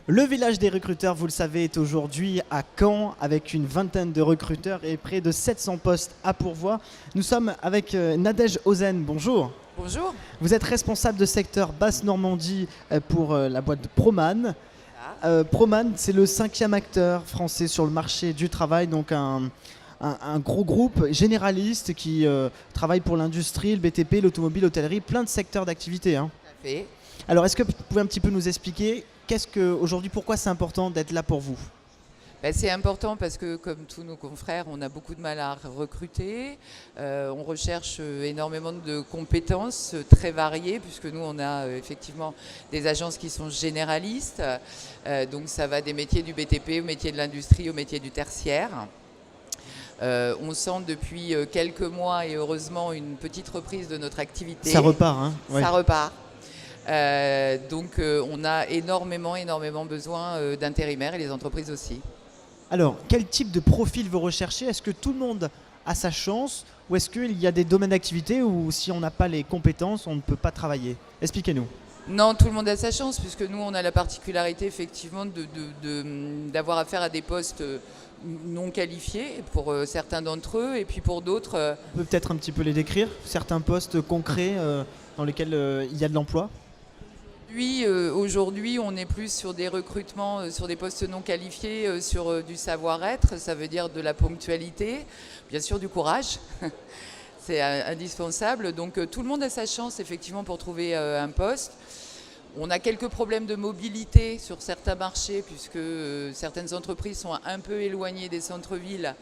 Le village des recruteurs, vous le savez, est aujourd'hui à Caen avec une vingtaine de recruteurs et près de 700 postes à pourvoir. Nous sommes avec Nadège Ozen. Bonjour. Bonjour. Vous êtes responsable de secteur Basse-Normandie pour la boîte de Proman. Proman, c'est le 5e acteur français sur le marché du travail, donc un gros groupe généraliste qui travaille pour l'industrie, le BTP, l'automobile, l'hôtellerie, plein de secteurs d'activité. Tout à fait. Alors, est-ce que vous pouvez un petit peu nous expliquer aujourd'hui, pourquoi c'est important d'être là pour vous? C'est important parce que, comme tous nos confrères, on a beaucoup de mal à recruter. On recherche énormément de compétences très variées, puisque nous, on a effectivement des agences qui sont généralistes. Donc, ça va des métiers du BTP au métier de l'industrie, au métier du tertiaire. On sent depuis quelques mois, et heureusement, une petite reprise de notre activité. Ça repart, hein? Ouais. Ça repart. Donc on a énormément besoin d'intérimaires et les entreprises aussi. Alors, quel type de profil vous recherchez? Est-ce que tout le monde a sa chance ou est-ce qu'il y a des domaines d'activité où si on n'a pas les compétences, on ne peut pas travailler? Expliquez-nous. Non, tout le monde a sa chance puisque nous on a la particularité effectivement d'avoir affaire à des postes non qualifiés pour certains d'entre eux et puis pour d'autres... On peut peut-être un petit peu les décrire, certains postes concrets dans lesquels il y a de l'emploi? Aujourd'hui, on est plus sur des recrutements, sur des postes non qualifiés, sur du savoir-être, ça veut dire de la ponctualité, bien sûr du courage, c'est indispensable. Donc tout le monde a sa chance effectivement pour trouver un poste. On a quelques problèmes de mobilité sur certains marchés puisque certaines entreprises sont un peu éloignées des centres-villes.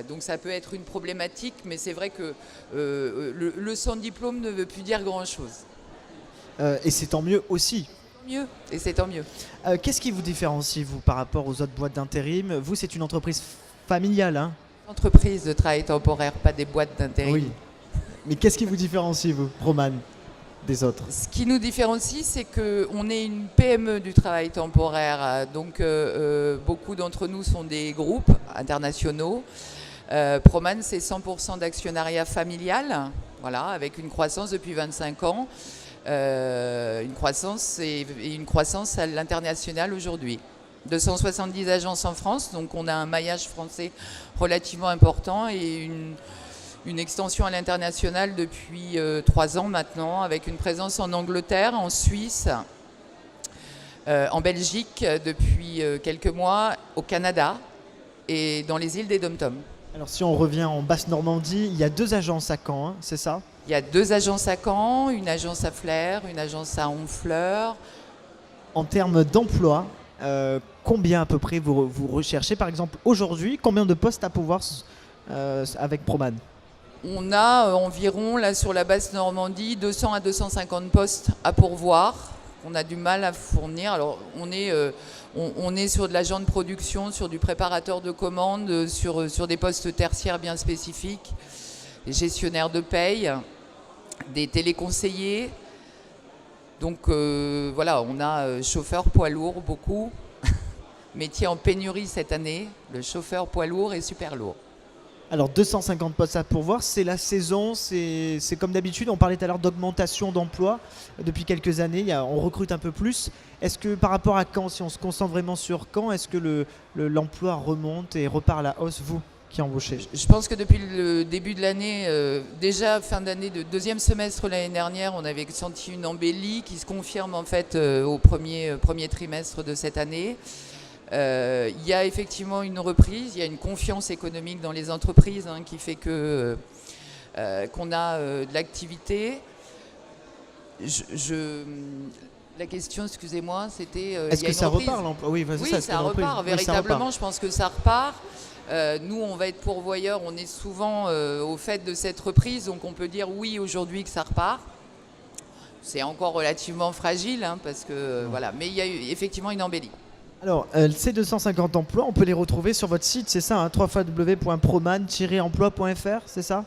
Donc ça peut être une problématique, mais c'est vrai que le sans diplôme ne veut plus dire grand-chose. Et c'est tant mieux aussi. Mieux, et c'est tant mieux. Qu'est-ce qui vous différencie, vous, par rapport aux autres boîtes d'intérim? Vous, c'est une entreprise familiale, hein? Entreprise de travail temporaire, pas des boîtes d'intérim. Oui. Mais qu'est-ce qui vous différencie, vous, Proman, des autres? Ce qui nous différencie, c'est qu'on est une PME du travail temporaire. Donc, beaucoup d'entre nous sont des groupes internationaux. Proman, c'est 100% d'actionnariat familial, voilà, avec une croissance depuis 25 ans. Une croissance à l'international aujourd'hui. 270 agences en France, donc on a un maillage français relativement important et une extension à l'international depuis 3 ans maintenant, avec une présence en Angleterre, en Suisse, en Belgique depuis quelques mois, au Canada et dans les îles des Dom-Tom. Alors si on revient en Basse-Normandie, il y a 2 agences à Caen, hein, c'est ça? Il y a 2 agences à Caen, une agence à Flers, une agence à Honfleur. En termes d'emploi, combien à peu près vous recherchez? Par exemple, aujourd'hui, combien de postes à pouvoir avec Proman? On a environ, là sur la Basse-Normandie, 200 à 250 postes à pourvoir. On a du mal à fournir. Alors on est sur de l'agent de production, sur du préparateur de commandes, sur des postes tertiaires bien spécifiques, des gestionnaires de paye, des téléconseillers. Donc voilà, on a chauffeur poids lourd beaucoup. Métier en pénurie cette année, le chauffeur poids lourd et super lourd. Alors 250 postes à pourvoir, c'est la saison, c'est comme d'habitude. On parlait tout à l'heure d'augmentation d'emploi depuis quelques années, on recrute un peu plus. Est-ce que par rapport à Caen, si on se concentre vraiment sur Caen, est-ce que l'emploi remonte et repart à la hausse, vous qui embauchez? Je pense que depuis le début de l'année, déjà fin d'année, de deuxième semestre l'année dernière, on avait senti une embellie qui se confirme en fait au premier trimestre de cette année. Il y a effectivement une reprise, il y a une confiance économique dans les entreprises qui fait qu'on a de l'activité. La question, excusez-moi, c'était... Est-ce que ça repart l'emploi? Oui, ça repart, véritablement, je pense que ça repart. Nous, on va être pourvoyeurs, on est souvent au fait de cette reprise, donc on peut dire oui aujourd'hui que ça repart. C'est encore relativement fragile, parce que voilà, mais il y a eu effectivement une embellie. Alors, ces 250 emplois, on peut les retrouver sur votre site, c'est ça, hein, www.proman-emploi.fr, c'est ça?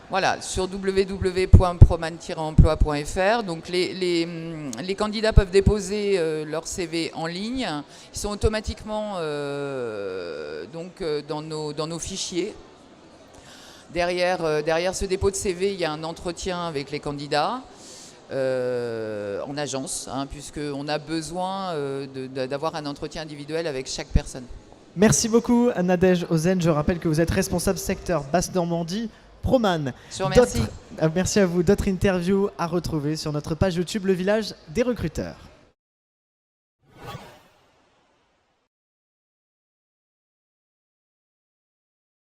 Voilà, sur www.proman-emploi.fr. Donc les candidats peuvent déposer leur CV en ligne. Ils sont automatiquement dans nos fichiers. Derrière ce dépôt de CV, il y a un entretien avec les candidats. en agence, puisqu'on a besoin d'avoir un entretien individuel avec chaque personne. Merci beaucoup Nadège Ozen. Je rappelle que vous êtes responsable secteur Basse-Normandie, Proman. Je vous remercie. Merci à vous. D'autres interviews à retrouver sur notre page YouTube Le Village des recruteurs.